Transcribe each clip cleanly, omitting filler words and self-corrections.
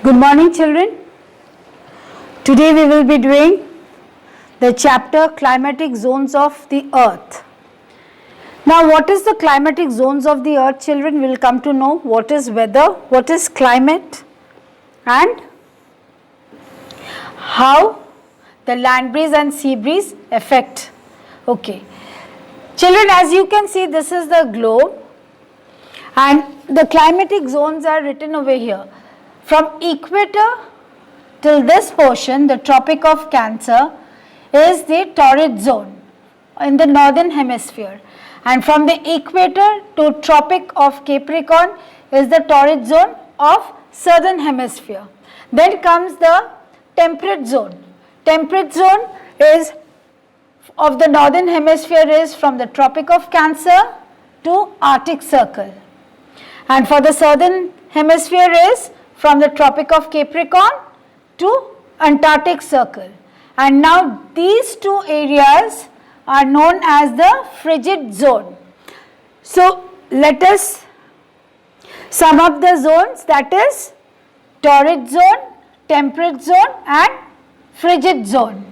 Good morning, children. Today we will be doing the chapter climatic zones of the earth. Now, what is the climatic zones of the earth, children? We will come to know what is weather, what is climate, and how the land breeze and sea breeze affect. Okay. Children, as you can see, this is the globe and the climatic zones are written over here. From equator till this portion, the Tropic of Cancer is the torrid zone in the northern hemisphere, and from the equator to Tropic of Capricorn is the torrid zone of southern hemisphere. Then comes the temperate zone. Temperate zone is of the northern hemisphere is from the Tropic of Cancer to Arctic Circle, and for the southern hemisphere is from the Tropic of Capricorn to Antarctic Circle. And now these two areas are known as the frigid zone. So let us sum up the zones, that is torrid zone, temperate zone and frigid zone.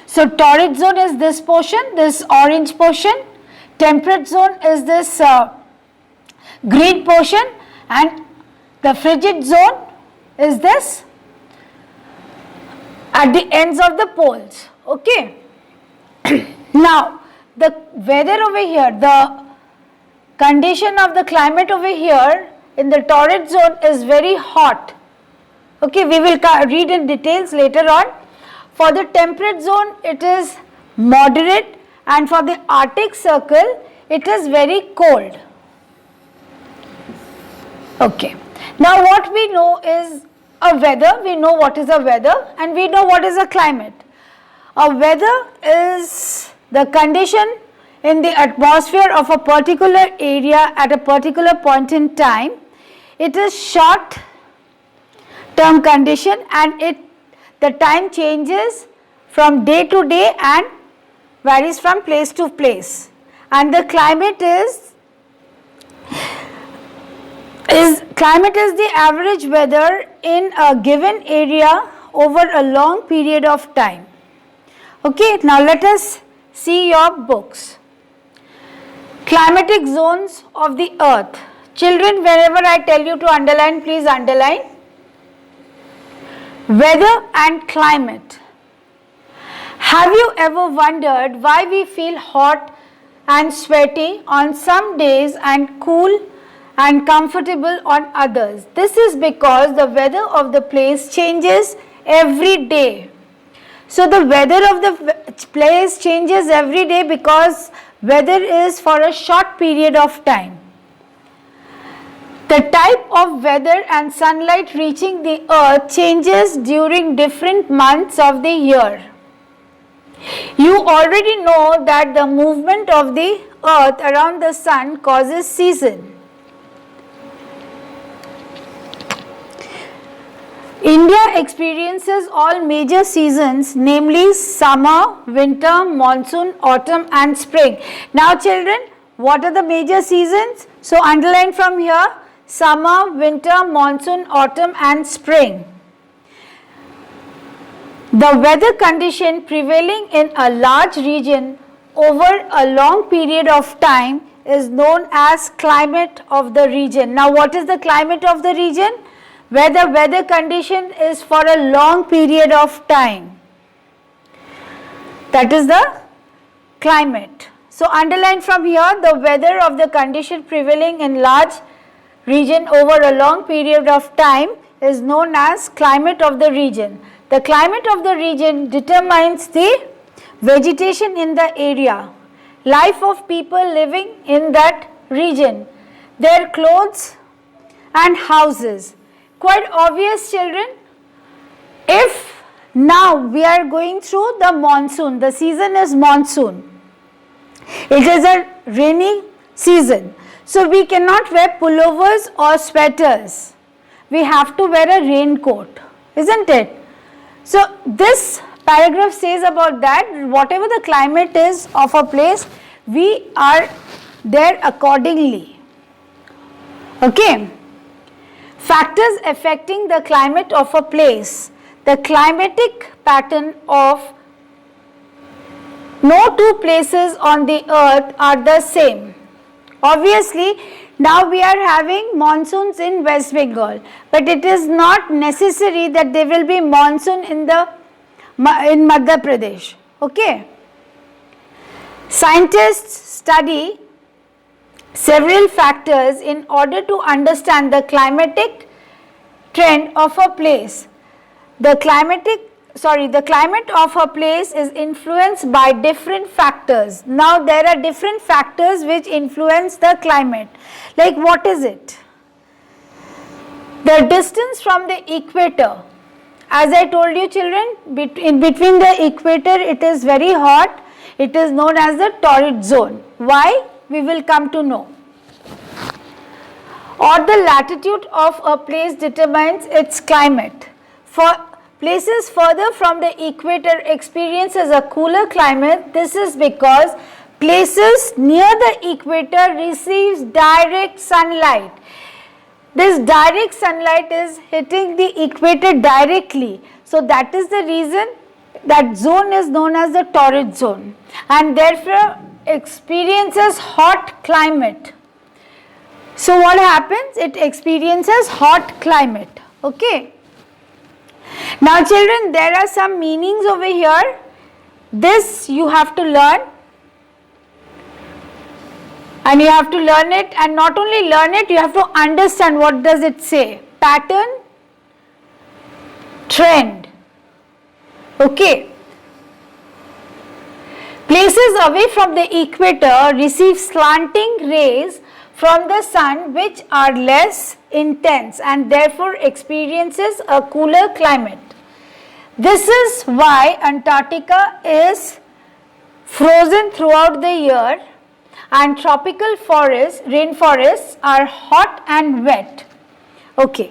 So torrid zone is this portion, this orange portion, temperate zone is this green portion, and the frigid zone is this at the ends of the poles. Okay. Now the weather over here, the condition of the climate over here in the torrid zone is very hot. Okay, we will read in details later on. For the temperate zone it is moderate, and for the Arctic Circle it is very cold. Okay. Now what we know is a weather, we know what is a weather and we know what is a climate. A weather is the condition in the atmosphere of a particular area at a particular point in time. It is short term condition and the time changes from day to day and varies from place to place. And the climate is the average weather in a given area over a long period of time. Okay, now let us see your books. Climatic zones of the earth. Children, whenever I tell you to underline, please underline. Weather and climate. Have you ever wondered why we feel hot and sweaty on some days and cool and comfortable on others? This is because the weather of the place changes every day. So the weather of the place changes every day because weather is for a short period of time. The type of weather and sunlight reaching the earth changes during different months of the year. You already know that the movement of the earth around the sun causes season. India experiences all major seasons, namely summer, winter, monsoon, autumn and spring. Now children, what are the major seasons? So underline from here, summer, winter, monsoon, autumn and spring. The weather condition prevailing in a large region over a long period of time is known as climate of the region. Now what is the climate of the region? Where the weather condition is for a long period of time. That is the climate. So underline from here, the weather of the condition prevailing in large region over a long period of time is known as climate of the region. The climate of the region determines the vegetation in the area, life of people living in that region, their clothes and houses. Quite obvious, children. If now we are going through the monsoon, the season is monsoon. It is a rainy season. So we cannot wear pullovers or sweaters. We have to wear a raincoat, isn't it? So this paragraph says about that, whatever the climate is of a place, we are there accordingly. Okay. Factors affecting the climate of a place. The climatic pattern of no two places on the earth are the same. Obviously, now we are having monsoons in West Bengal, but it is not necessary that there will be monsoon in Madhya Pradesh. Okay. Scientists study several factors in order to understand the climatic trend of a place. The climate of a place is influenced by different factors. Now there are different factors which influence the climate. Like what is it? The distance from the equator. As I told you children, in between the equator it is very hot. It is known as the torrid zone. Why? We will come to know. Or the latitude of a place determines its climate. For places further from the equator experiences a cooler climate. This is because places near the equator receives direct sunlight. This direct sunlight is hitting the equator directly. So that is the reason that zone is known as the torrid zone, and therefore experiences hot climate. So what happens? It experiences hot climate. Okay. Now children, there are some meanings over here. This you have to learn, and you have to learn it, and not only learn it, you have to understand what does it say. Pattern, trend. Okay. Places away from the equator receive slanting rays from the sun which are less intense and therefore experiences a cooler climate. This is why Antarctica is frozen throughout the year and tropical rainforests are hot and wet. Okay.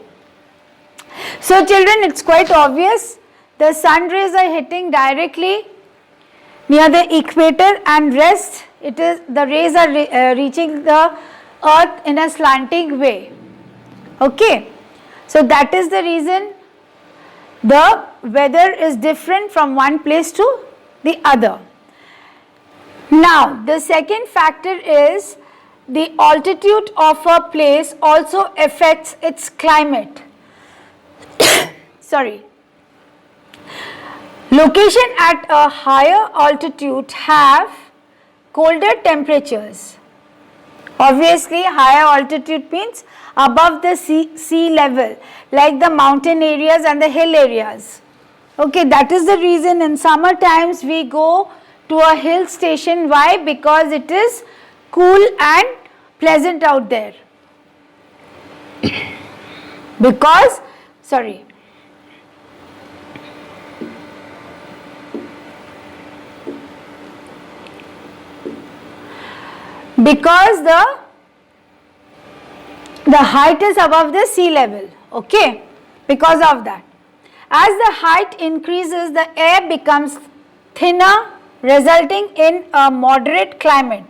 So children, it's quite obvious. The sun rays are hitting directly near the equator, and the rays are reaching the earth in a slanting way. Okay. So that is the reason the weather is different from one place to the other. Now the second factor is the altitude of a place also affects its climate. Sorry. Location at a higher altitude have colder temperatures. Obviously, higher altitude means above the sea level, like the mountain areas and the hill areas. Okay, that is the reason in summer times we go to a hill station. Why? Because it is cool and pleasant out there. Because the height is above the sea level. Okay, because of that. As the height increases, the air becomes thinner, resulting in a moderate climate.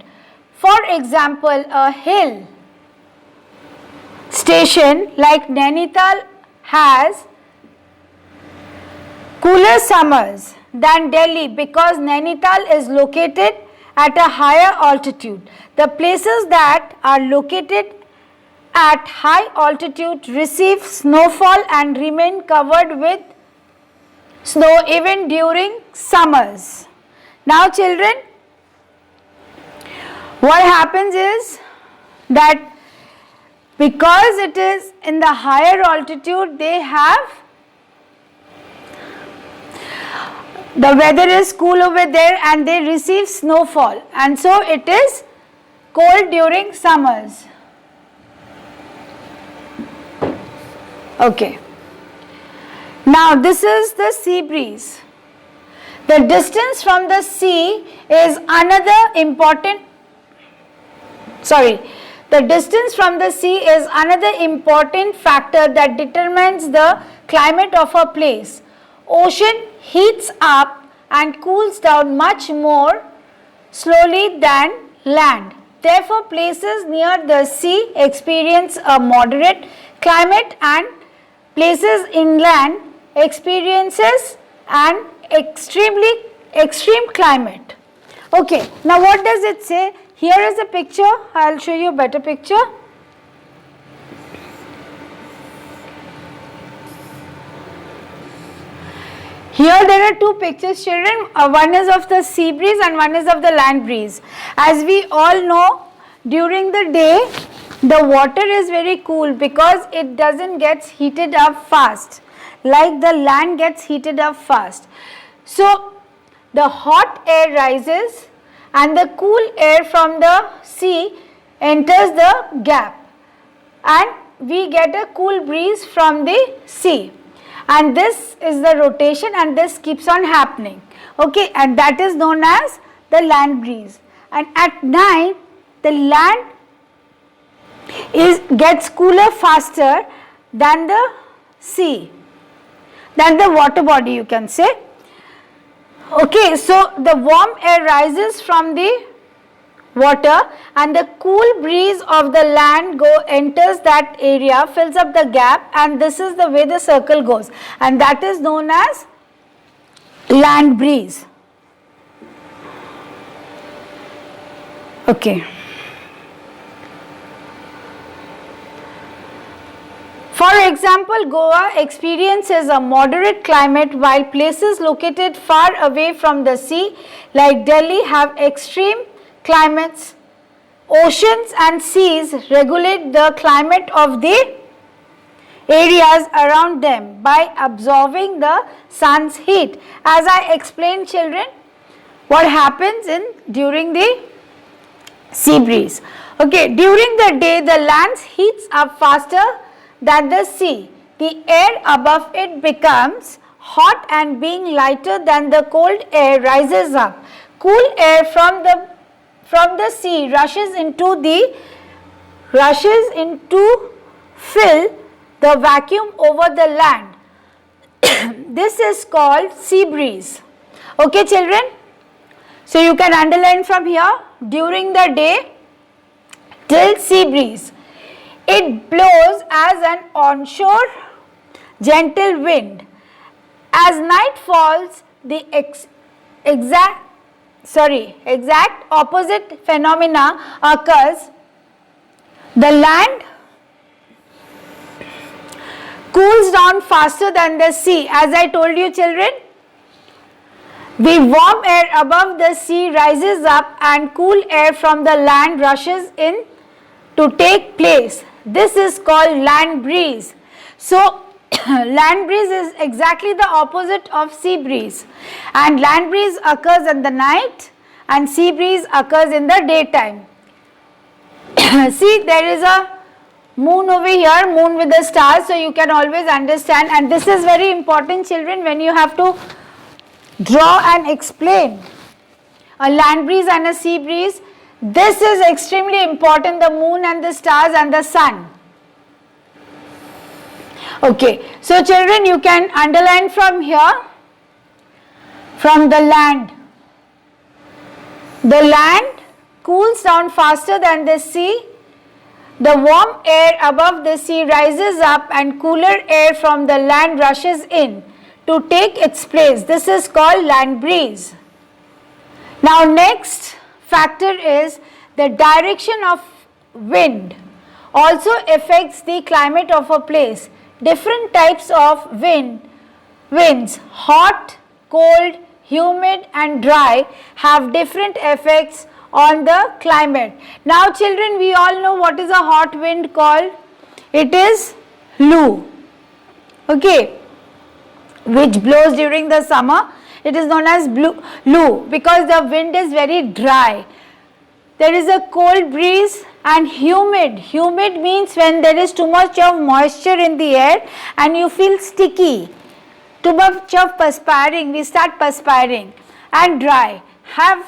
For example, a hill station like Nainital has cooler summers than Delhi because Nainital is located at a higher altitude. The places that are located at high altitude receive snowfall and remain covered with snow even during summers. Now children, what happens is that because it is in the higher altitude, the weather is cool over there and they receive snowfall, and so it is cold during summers. Okay. Now this is the sea breeze. The distance from the sea is another important factor that determines the climate of a place. Ocean heats up and cools down much more slowly than land. Therefore, places near the sea experience a moderate climate and places inland experiences an extreme climate. Okay, now what does it say? Here is a picture. I will show you a better picture. Here there are two pictures, children. One is of the sea breeze and one is of the land breeze. As we all know, during the day, the water is very cool because it doesn't get heated up fast, like the land gets heated up fast. So, the hot air rises and the cool air from the sea enters the gap, and we get a cool breeze from the sea. And this is the rotation, and this keeps on happening, okay, and that is known as the land breeze. And at night the land gets cooler faster than the sea, than the water body, you can say. Okay, so the warm air rises from the water and the cool breeze of the land enters that area, fills up the gap, and this is the way the circle goes, and that is known as land breeze. Okay. For example, Goa experiences a moderate climate while places located far away from the sea like Delhi have extreme climates. Oceans and seas regulate the climate of the areas around them by absorbing the sun's heat. As I explained, children, what happens during the sea breeze. Okay, during the day the land heats up faster than the sea. The air above it becomes hot and being lighter than the cold air rises up. Cool air from the sea rushes into fill the vacuum over the land. This is called sea breeze. Okay, children? So you can underline from here, during the day till sea breeze. It blows as an onshore gentle wind. As night falls, the exact opposite phenomena occurs. The land cools down faster than the sea. As I told you, children, the warm air above the sea rises up and cool air from the land rushes in to take place. This is called land breeze. So, land breeze is exactly the opposite of sea breeze, and land breeze occurs in the night and sea breeze occurs in the daytime. See, there is a moon over here, moon with the stars, so you can always understand, and this is very important, children, when you have to draw and explain a land breeze and a sea breeze. This is extremely important, the moon and the stars and the sun. Okay, so children, you can underline from here, from the land. The land cools down faster than the sea. The warm air above the sea rises up and cooler air from the land rushes in to take its place. This is called land breeze. Now next factor is the direction of wind also affects the climate of a place. Different types of winds, hot, cold, humid and dry, have different effects on the climate. Now children, we all know what is a hot wind called. It is Loo, okay, which blows during the summer. It is known as Loo because the wind is very dry. There is a cold breeze and humid. Humid means when there is too much of moisture in the air and you feel sticky, too much of perspiring, we start perspiring. And dry have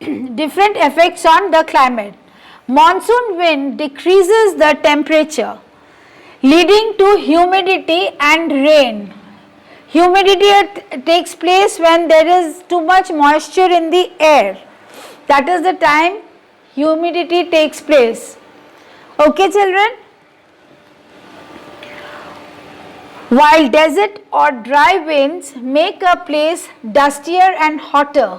different effects on the climate. Monsoon wind decreases the temperature, leading to humidity and rain. Humidity takes place when there is too much moisture in the air. That is the time humidity takes place. Okay, children? While desert or dry winds make a place dustier and hotter,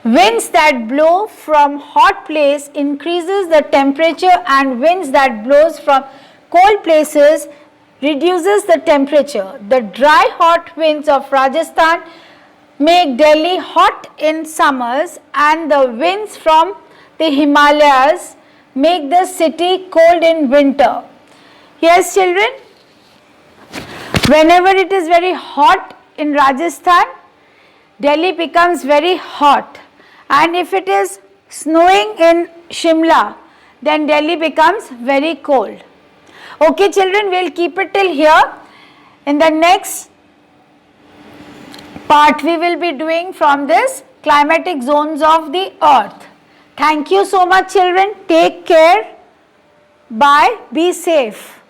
winds that blow from hot place increases the temperature, and winds that blows from cold places reduces the temperature. The dry hot winds of Rajasthan make Delhi hot in summers, and the winds from the Himalayas make the city cold in winter. Yes, children, whenever it is very hot in Rajasthan, Delhi becomes very hot, and if it is snowing in Shimla, then Delhi becomes very cold. Okay, children, we'll keep it till here. In the next part, we will be doing from this climatic zones of the earth. Thank you so much, children. Take care. Bye. Be safe.